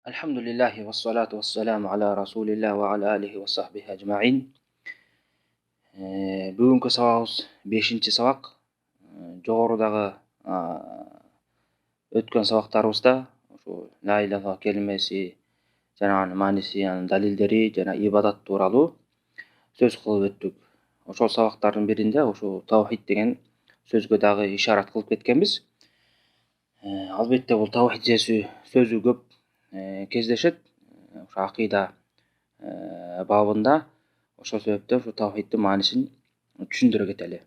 Alhamdulillahi wassalatu wassalamu ala rasulillah wa ala alihi wa sahbihi ajma'in. Бүгүнкү сабагыбыз 5-чи сабак. Жогорудагы өткөн сабактарыбызда ошо ла иляха келимеси жана анын мааниси, анын далилдери жана ибадат тууралуу сөз кылып өттүк. Ошол сабактардын биринде ошо таухид деген сөзгө дагы ишарат кылып кеткенбиз. Албетте бул таухид сөзү көп кездешет. Ошо акыйда бабында. Ошол себептен ушу таухиддин маанисин түшүндүрө кетели.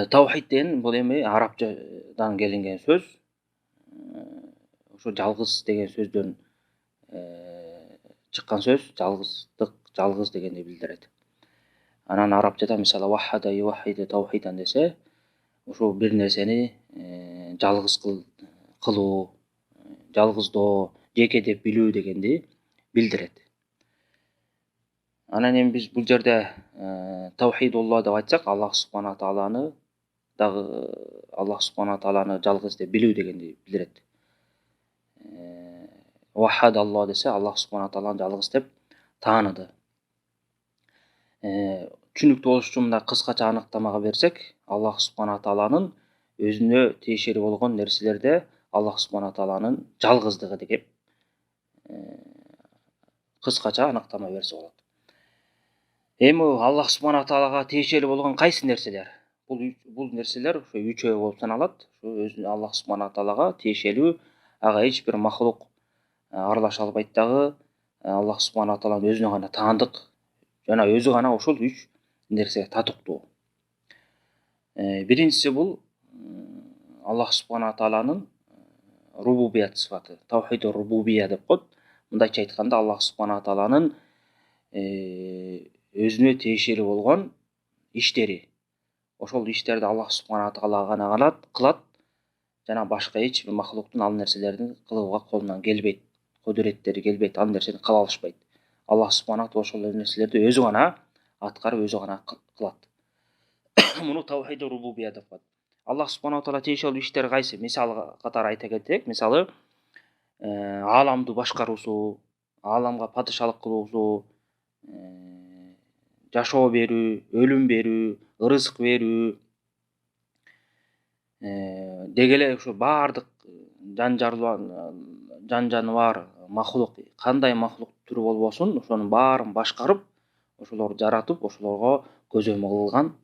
Таухид деген бул эми арабчадан келинген сөз. Ошо жалгыз деген сөздөн чыккан сөз, жалгыздык, жалгыз дегенди билдирет. Анан арабчада мисалы ваххада юваххиду таухидан десе, ошо бир нерсени жалгыз кылуу, жалгыздоо, жеке деп билүү дегенди билдирет. Анан эми биз бул жерде таухидуллах деп айтсак, Аллах субхана тааланы дагы Аллах субхана тааланы жалгыз деп билүү дегенди билдирет. Ваххадаллах десе, Аллах субхана тааланы жалгыз деп тааныды. Түшүнүктүү болуш үчүн мындай кыскача аныктамага берсек, Аллах субхана тааланын өзүнө тиешелүү болгон нерселерде Аллах субхана тааланын жалгыздыгы деп кыскача аныктама берсе болот. Эми Аллах субхана таалага тиешелүү болгон кайсы нерселер? Бул нерселер ошо үчөө болуп саналат. Ошо өзүнө Аллах субхана таалага тиешелүү, ага эч бир махлук аралаша албайт дагы. Аллах субхана тааланы өзүнө гана таандык жана өзү гана ошол 3 нерсеге татыктуу. Биринчиси бул Аллах субхана тааланын рубубият сыфаты, таухидур рубубия деп коет. Мындайча айтканда, Аллах субхана тааланын өзүнө тиешелүү болгон иштери. Ошол иштерди Аллах субхана таала гана кылат жана башка эч бир махлуктун ал нерселерди кылууга колунан келбейт, кудуреттери келбейт, ал нерсени кыла алышпайт. Аллах субхана таала ошол нерселерди өзү гана аткарып, өзү гана кылат. Муну таухидур рубубия деп коет. Аллах субхана таала тиешелүү иштери кайсы? Мисал катары айта кетсек, мисалы ааламды башкаруусу, ааламга падышалык кылуусу, жашоо берүү, өлүм берүү, ырызык берүү, деги эле ушу баардык жан жаныбар, махлук, кандай махлук түрү болбосун, ошонун баарын башкарып, ошолорду жаратып, ошолорго көзөмөл кылган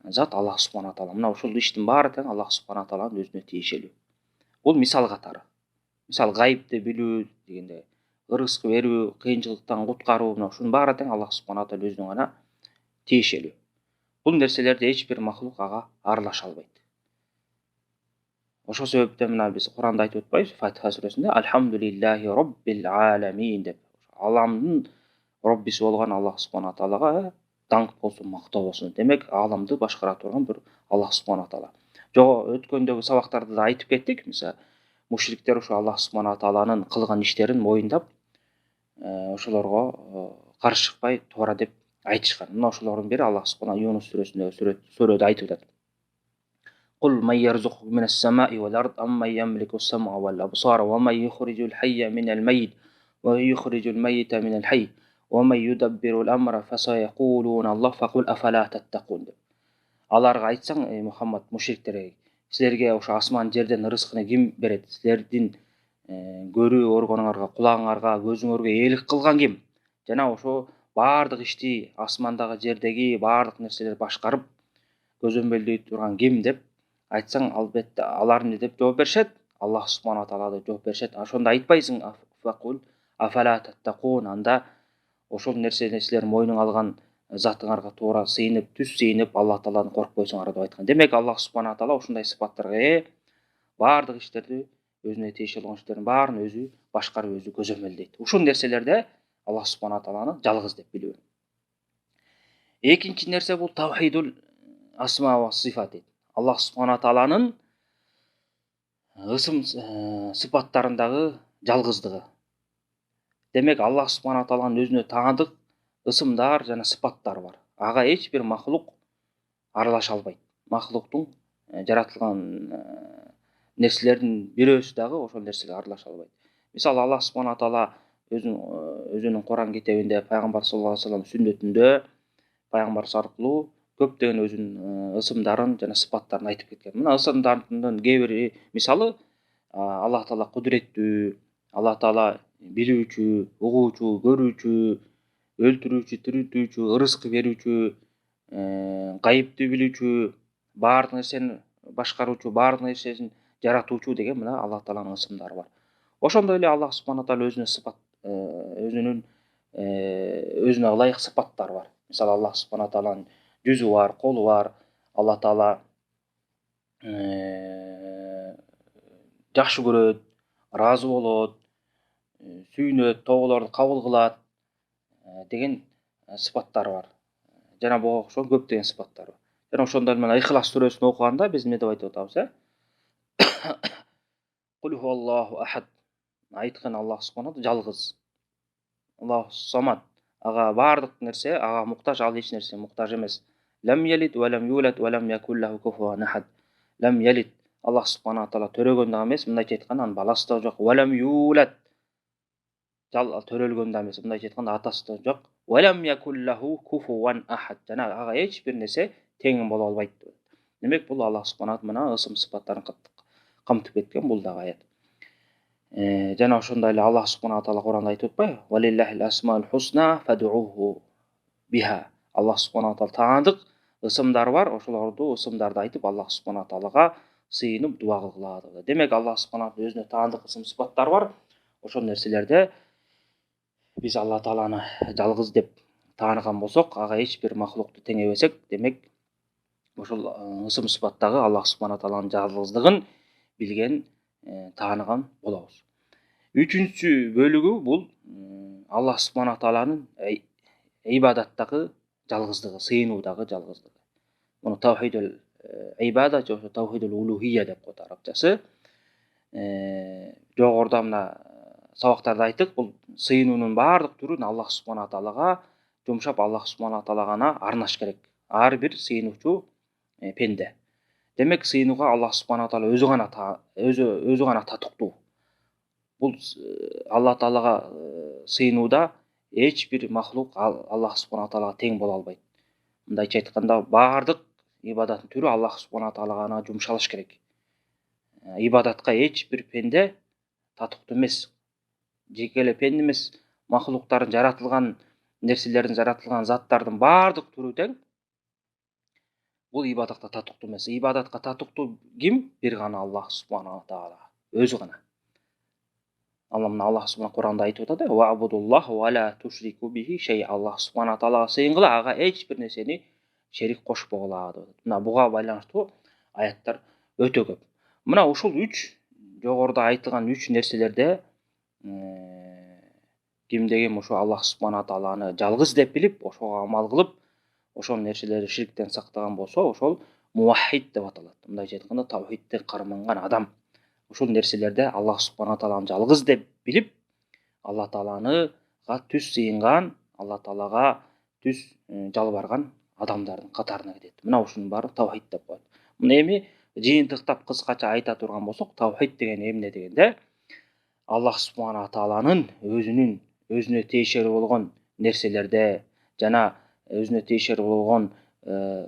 зат Аллах субхана таала. Мына ушул иштин баары тең Аллах субхана тааланын өзүнө тиешелүү. Бул мисал катары. Мисалы гайыпты билүү дегенде, ырызык берүү, кыйынчылыктан куткаруу, мына ушунун баары тең Аллах субхана таала өзүнө гана тиешелүү. Бул нерселерди эч бир махлук ага аралаша албайт. Ошол себептен мына биз Куранда айтып атпайбызбы, Фатиха сүрөсүндө Альхамдулиллахи роббил аламин деп. Аламдын роббиси болгон Аллах субхана таалага даңк болсун, мактоо болсун. Демек, ааламды башкара турган бир Аллах субхана таала. Жого өткөндөгү сабактарда да айтып кеттик. Мисалы, мушриктер ушу Аллах субхана тааланын кылган иштерин моюндап, ошолорго каршы чыкпай туура деп айтышкан. Мына ошолордун бири Аллах субхана Юнус сүрөсүндөгү сүрөдө айтып атат. Кул ман ярзукуkum минас самаи вал ард амман ямлику as-сам'a wal absara wa man yukhrijul hayya minal mayyit wa yukhrijul mayyita minal hayy wa man yudabbiru al-amra fasayaquluna Allah faqul afala tattaqun. Аларга айтсаң, Мухаммад, мушриктерге, силерге ошо асман жерден ырызыкны ким берет? Силердин көрүү органыңарга, кулагыңарга, көзүңөргө ээлик кылган ким? Жана ошо баардык ишти, асмандагы, жердеги баардык нерселерди башкарып, көзөмөлдөй турган ким деп айтсаң, албетте алар эмне деп жооп беришет? Аллах субхана таала деп жооп беришет. Ошондо айтпайсың, факул афала таттакун, анда ошол нерсени силер мойнуңа алган затыңарга туура сыйынып, түз сыйынып, Аллах тааланы коркпойсуңар деп айткан. Демек, Аллах субхана таала ушундай сыпаттарга баардык иштерди, өзүнө тиешелүү болгон иштердин баарын өзү башкарып, өзү көзөмөлдөйт. Ушул нерселерде Аллах субхана тааланы жалгыз деп билүү. Экинчи нерсе бул таухидул асма ва сифат дейт. Аллах субхана тааланын ысым сыпаттарындагы жалгыздыгы. Демек, Аллах субхана тааланын өзүнө таандык ысымдар жана сыпаттары бар. Ага эч бир махлук аралаша албайт. Махлуктун жаратылган нерселердин бирөөсү дагы ошол нерсеге аралаша албайт. Мисалы Аллах субхана таала өзүнүн Куран китебинде, пайгамбар саллаллаху алейхи вассалам сүннөтүндө пайгамбарыбыз аркылуу көптөгөн өзүнүн ысымдарын жана сыпаттарын айтып кеткен. Мына ысымдардын кээ бири мисалы Аллах таала кудуреттүү, Аллах таала билүүчү, угуучу, көрүүчү, өлтүрүүчү, тирилтүүчү, ырызкы берүүчү, гайыпты билүүчү, баардык нерсени башкаруучу, баардык нерсесин жаратуучу деген мына Аллах тааланын ысымдары бар. Ошондой эле Аллах субхана таала өзүнүн өзүнө ылайык сыпаттары бар. Мисалы Аллах субхана тааланын жүзү бар, колу бар. Аллах таала жакшы көрөт, ыраазы болот, сүйүнөт, тоголорду кабыл кылат деген сыпаттары бар. Жана буга окшогон көптөгөн сыпаттар бар. Жана ошондой менен Ихлас сүрөсүн окуганда биз эмне деп айтып атабыз, Кул хуаллаху ахад. Айткан Аллах субхана жалгыз. Аллаху самад. Ага баардык нерсе, ага муктаж, ал эч нерсе муктаж эмес. Лам ялид ва лам юлад ва лам якул лаху куфуан ахад. Лам ялид. Аллах субхана таала төрөгөн да эмес, мындайча айтканда анын баласы да жок. Ва лам юлад. Төрөлгөн да эмес, мындайча айтканда атасы да жок. Ва лам якул лаху куфуан ахад. Жана ага эч бир нерсе тең боло албайт. Демек бул Аллах субхана мына ысым сыпаттарын камтып кеткен бул дагы аят. Жана ошондой эле Аллах субхана таала Куранда айтып атпайбы? Валиллахил асмаул хусна фад'уху биха. Аллах субхана таала таандык ысымдары бар, ошолорду ысымдарды айтып Аллах субхана таалага сыйынып дуа кылгыла деп. Демек Аллах субхана таала өзүнө таандык ысым сыпаттары бар. Ошол нерселерде биз Алла тааланы жалгыз деп тааныган болсок, ага эч бир махлукту теңебесек, демек ошол ысым сыпаттагы Аллах субхана тааланын жалгыздыгын билген, тааныган болобуз. Үчүнчү бөлүгү бул Аллах субхана тааланын ибадаттагы жалгыздыгы, сыйынуудагы жалгыздыгы. Муну тавхидул ибада же тавхидул улухия деп коет арабчасы. Жогоруда мына сабактарда айттык, бул сыйынуунун баардык түрүн Аллах субхана таалага жумшап, Аллах субхана таалага гана арнаш керек. Ар бир сыйынуучу пенде. Демек сыйынууга Аллах субхана таала өзү гана татыктуу. Бул Алла таалага сыйынууда эч бир махлук Аллах субхана таалага тең боло албайт. Мындайча айтканда баардык ибадаттын түрү Аллах субхана таалага гана жумшалыш керек. Ибадатка эч бир пенде татыктуу эмес. Жеке эле пенде эмес, махлуктардын жаратылган нерселердин, жаратылган заттардын баардык түрү тең. Бул ибадатка татыктуу эмес. Ибадатка татыктуу ким? Бир гана Аллах субхана таала, өзү гана. Аллах субхана Куранда айтып атат, "Ва абудуллах ва ла тушрику бихи шей". Аллах субхана таалага сыйынгыла, ага эч бир нерсени шерик кошпогула деп. Мына буга байланыштуу аяттар өтө көп. Мына ушул 3 жогоруда айтылган 3 нерселерде кимде ким ошо Аллах субхана тааланы жалгыз деп билип, ошого амал кылып, ошол нерселерди ширктен сактаган болсо, ошол муваххид деп аталат. Мындайча айтканда тавхидте карманган адам. Ушул нерселерде Аллах субхана тааланы жалгыз деп билип, Алла тааланыга түз сыйынган, Алла таалага түз жалбарган адамдардын катарына кирет. Мына ушунун баары тавхид деп коет. Мына эми жыйынтыктап кыскача айта турган болсок, тавхид деген эмне дегенде, Аллах субхана тааланын өзүнө тиешелүү болгон нерселерде жана өзүнө тиешелүү болгон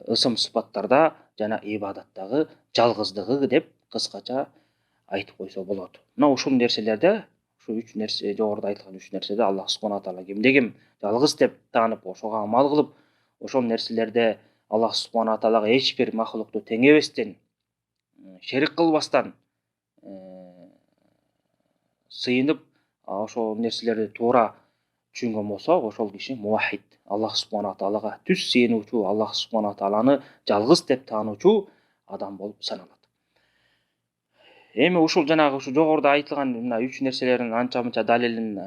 ысым сыпаттарда жана ибадаттагы жалгыздыгы деп кыскача айтып койсо болот. Мына ушул нерселерде, ушу 3 нерсе, жогоруда айтылган 3 нерседе Аллах субхана таала кимде ким жалгыз деп таанып, ошого амал кылып, ошол нерселерде Аллах субхана таалага эч бир махлукту теңебестен, шерик кылбастан сыйынып, ошол нерселерди туура түшүнгөн болсо, ошол киши муваххид, Аллах субхана таалага түз сыйынуучу, Аллах субхана тааланы жалгыз деп таануучу адам болуп саналат. Эми ушул жанагы ушу жогоруда айтылган мына 3 нерселердин анча-мынча далилин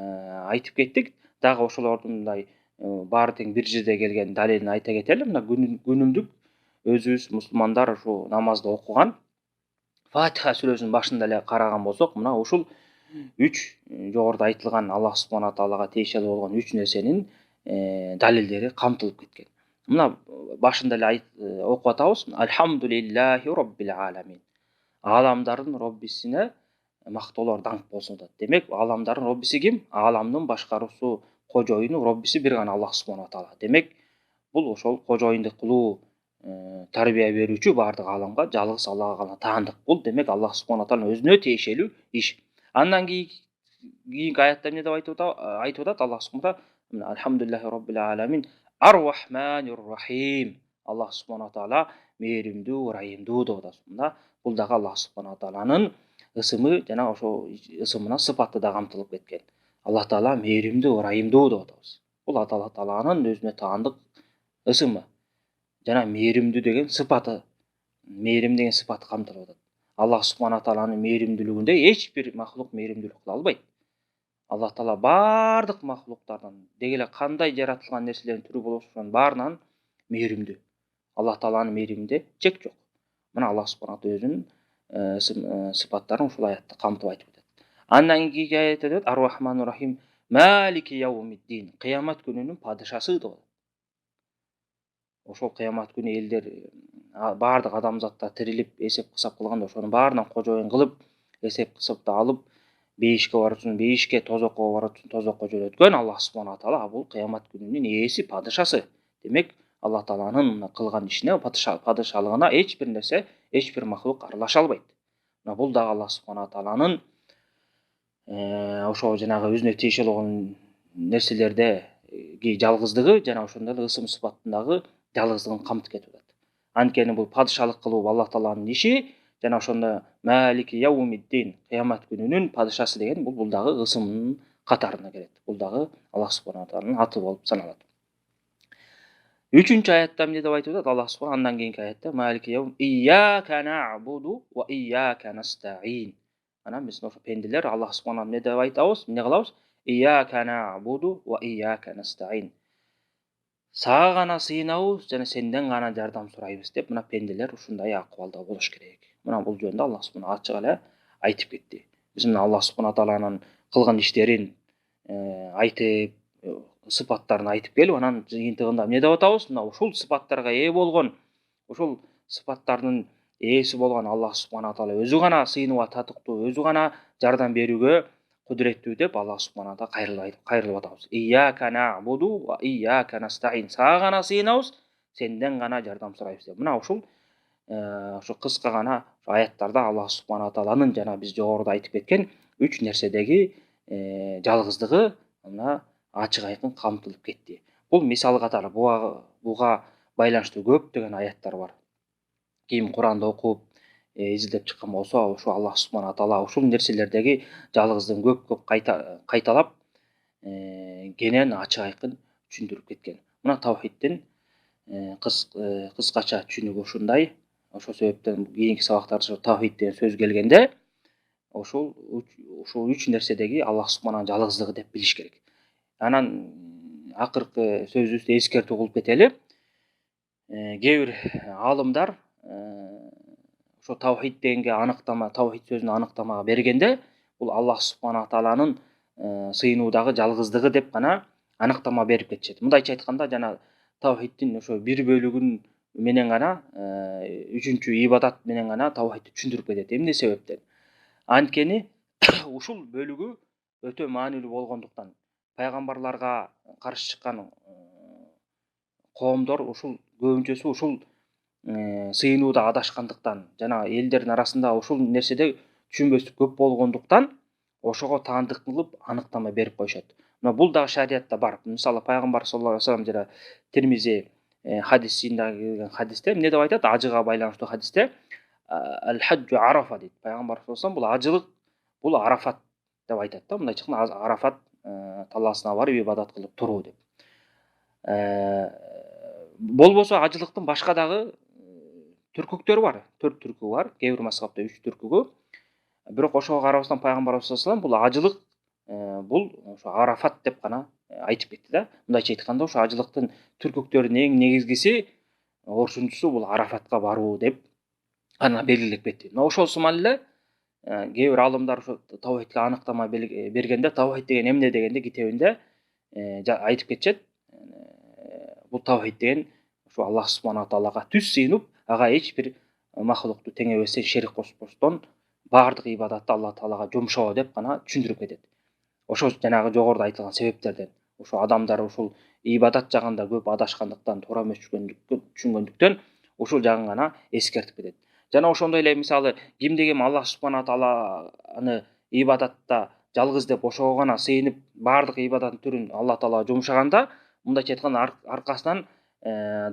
айтып кеттик. Дагы ошолордун мындай баары тең бир жерде келген далилин айта кетели. Мына күнүмдүк өзүбүз мусулмандар ушу намазды окуган Фатиха сүрөсүнүн башында эле караган болсок, мына ушул 3 жогоруда айтылган Аллах субхана таалага тиешелүү болгон 3 нерсенин далилдери камтылып кеткен. Мына башында эле окуп атабыз. Альхамдулиллахи роббил аламин. Аламдардын Роббисине мактоолор даңк болсун атат. Демек, аламдардын Роббиси ким? Аламдын башкаруусу, кожоюну, Роббиси бир гана Аллах субхана ва таала. Демек, бул ошол кожоюндук кылуу, тарбия берүүчү бардык аламга жалгыз Аллага гана таандык. Бул демек Аллах субхана ва тааланын өзүнө тиешелүү иш. Андан кийинки аятта эмне деп айтып атат Аллах субхана ва таала? Алхамдулиллахи роббил аламин, ар-рахманир рахим. Аллах субхана ва таала мээримдүү, ырайымдуу деп атат. Бул дагы Аллах субхана ва тааланын ысымы жана ошо ысымына сыпаты да камтылып кеткен. Аллах таала мээримдүү, ырайымдуу деп атабыз. Бул Аллах тааланын өзүнө таандык ысымы жана мээримдүү деген сыпаты, мээрим деген сыпаты камтылып атат. Аллах субхана ва тааланын мээримдүүлүгүндө эч бир махлук мээримдүүлүк кыла албайт. Аллах таала бардык махлуктардан, деги эле кандай жаратылган нерселердин түрү болсо ошонун баарынан мээримдүү. Аллах тааланын мээриминде чек жок. Мына Аллах субхана ва таала өзүнүн сыпаттарын ушул аятта камтып айтып атат. Андан кийинки аятта айтат: Ар-Рахманур Рахим, Малики яумиддин. Кыямат күнүнүн падышасы деп атат. Ошол кыямат күнү элдер бардык адамзаттар тирилип эсеп кысап кылганда ошонун баарынан кожоюн кылып, эсеп кысапты алып, бейишке баруучун бейишке, тозокко баруучун тозокко жөнөткөн Аллах субхана ва таала бул кыямат күнүнүн ээси, падышасы. Демек, Аллах тааланын кылган ишине, падышалыгына эч бир нерсе, эч бир махлук аралаша албайт. Мына бул дагы Аллах субхана ва тааланын ошо жанагы өзүнө тиешелүү болгон нерселердеги жалгыздыгы жана ошондой эле ысым сыпаттындагы жалгыздыгын камтып кетип атат. Анткени бул падышалык кылуу Аллах тааланын иши жана ошондо Малики яумиддин, кыямат күнүнүн падышасы деген бул дагы ысымдын катарына кирет. Бул дагы Аллах субхана ва тааланын аты болуп саналат. Үчүнчү аятта эмне деп айтып атат Аллах субхана? Андан кийинки аятта Малики яум ияка нa'буду ва ияка настаин. Анан биз ошо пенделер Аллах субхана эмне деп айтабыз? Эмне кылабыз? Ияка нa'буду ва ияка настаин. Сага гана сыйынабыз жана сенден гана жардам сурайбыз деп мына пенделер ушундай акыбалда болуш керек. Мына бул жөнүндө Аллах субхана ачык эле айтып кетти. Биз мына Аллах субхана тааланын кылган иштерин айтып, сыпаттарын айтып келип, анан жыйынтыгында эмне деп атабыз? Мына ушул сыпаттарга ээ болгон, ушул сыпаттардын ээси болгон Аллах субхана таала өзү гана сыйынууга татыктуу, өзү гана жардам берүүгө кудуреттүү деп Аллах субхана таала кайрылып атабыз. Ияка нa'буду ва ияка настаин. Сага гана сыйынабыз, сенден гана жардам сурайбыз деп. Мына ушул ошо кыска гана аяттарда Аллах субхана тааланын жана биз жогоруда айтып кеткен 3 нерседеги жалгыздыгы мына ачык айкын камтылып кетти. Бул мисал катары буга байланыштуу көптөгөн аяттар бар. Ким Куранды окуп, изилдеп чыккан болсо, ошо Аллах субхана таала ушул нерселердеги жалгыздыгын көп кайталап кенен ачык айкын түшүндүрүп кеткен. Мына таухиддин кыскача түшүнүгү ушундай. Ошол себептен кийинки сабактарда таухид деген сөз келгенде ушул 3 нерседеги Аллах субхана жалгыздыгы деп билиш керек. Анан акыркы сөзүбүздө эскертүү кылып кетели. Кээ бир аалымдар ошо таухид дегенге аныктама, таухид сөзүнө аныктамага бергенде, бул Аллах субхана тааланын сыйынуудагы жалгыздыгы деп гана аныктама берип кетишет. Мындайча айтканда, жана таухиддин ошо бир бөлүгүн менен гана, үчүнчү ибадат менен гана таухидди түшүндүрүп кетет. Эмне себептен? Анткени ушул бөлүгү өтө маанилүү болгондуктан, пайгамбарларга каршы чыккан коомдор ушул көбүнчөсү ушул сыйынууда адашкандыктан жана элдердин арасында ушул нерседе түшүнбөстүк көп болгондуктан ошого таандык кылып аныктама берип коюшат. Мына бул дагы шариятта бар. Мисалы пайгамбар саллаллаху алейхи вассалам жана Тирмизи хадисинде келген хадисте эмне деп айтат? Ажыга байланыштуу хадисте аль-хаджу арафа дейт. Пайгамбар саллаллаху алейхи вассалам бул ажылык, бул арафат деп айтат да. Мындайча айтканда арафат талаасына барып ибадат кылып туруу деп. Болбосо ажылыктын башка дагы түркүктөрү бар. 4 түркү бар. Кээ бир мазхабта 3 түркүгү. Бирок ошого карабастан пайгамбар саллаллаху алейхи вассалам бул ажылык, бул ошо арафат деп гана айтып кетти да. Мындайча айтканда, ошо ажылыктын түркүктөрүнүн эң негизгиси, орчунчусу бул арафатка баруу деп аны белгилеп кетти. Мына ошол сыман эле кээ бир аалымдар ошо таухидке аныктама бергенде, таухид деген эмне дегенде китебинде айтып кетишет. Бул таухид деген ошо Аллах субхана таалага түз сыйынып, ага эч бир махлукту тең эбестен шерик кошпостон баардык ибадатты Алла Таалага жумшоо деп гана түшүндүрүп кетет. Ошо жанагы жогоруда айтылган себептерден ошо адамдар ушул ибадат жагында көп адашкандыктан, туура эмес түшүнгөндүктөн ушул жагын гана эскертип кетет. Жана ошондой эле мисалы кимде ким Аллах субхана тааланы ибадатта жалгыз деп ошого гана сыйынып баардык ибадаттын түрүн Алла Таалага жумшаганда, мындайча айтканда аркасынан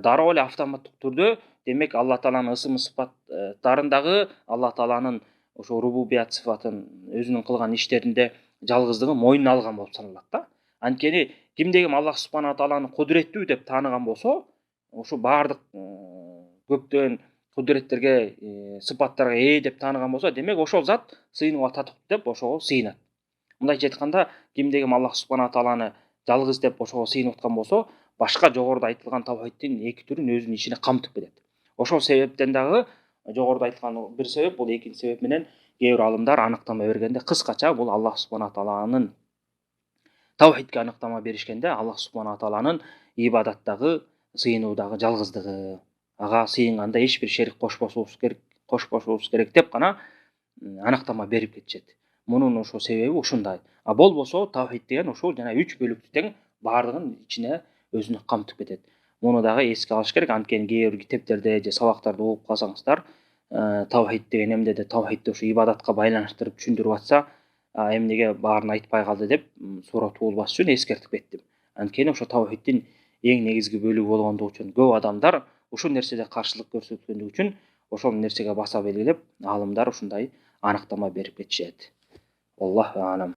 дароо эле автоматтык түрдө демек Алла Тааланын ысым сыпаттарындагы Алла Тааланын ошо рубубият сыфатын өзүнүн кылган иштеринде жалгыздыгын мойнуна алган болуп саналат да. Анткени кимде ким Аллах субхана тааланы кудуреттүү деп тааныган болсо, ошо баардык көптөгөн кудуреттерге, сыпаттарга ээ деп тааныган болсо, демек ошол зат сыйынууга татыктуу деп ошого сыйынат. Мындайча айтканда, кимде ким Аллах субхана тааланы жалгыз деп ошого сыйынып аткан болсо, башка жогоруда айтылган тавхидтин эки түрүн өзүнүн ичине камтып кетет. Ошол себептен дагы жогоруда айткан бир себеп, бул экинчи себеп менен кээ бир алымдар аныктама бергенде кыскача бул Аллах субхана тааланын тавхидке аныктама беришкенде Аллах субхана тааланын ибадаттагы сыйынуудагы жалгыздыгы, ага сыйынганда эч бир шерик кошпошубуз керек деп гана аныктама берип кетишет. Мунун ошо себеби ушундай. А болбосо тавхид деген ушул жана 3 бөлүктү тең баардыгын ичине өзүнө камтып кетет. Муну дагы эске алыш керек. Анткени кээ бир китептерде же сабактарда окуп калсаңыздар, тавхид деген эмнеде, тавхидди ушу ибадатка байланыштырып түшүндүрүп атса, эмнеге баарын айтпай калды деп суроо туулбаш үчүн эскертип кеттим. Анткени ошо тавхиддин эң негизги бөлүгү болгондугу үчүн көп адамдар ушул нерседе каршылык көрсөткөндүгү үчүн ошол нерсеге баса белгилеп, аалымдар ушундай аныктама берип кетишет. Аллаху а'лам.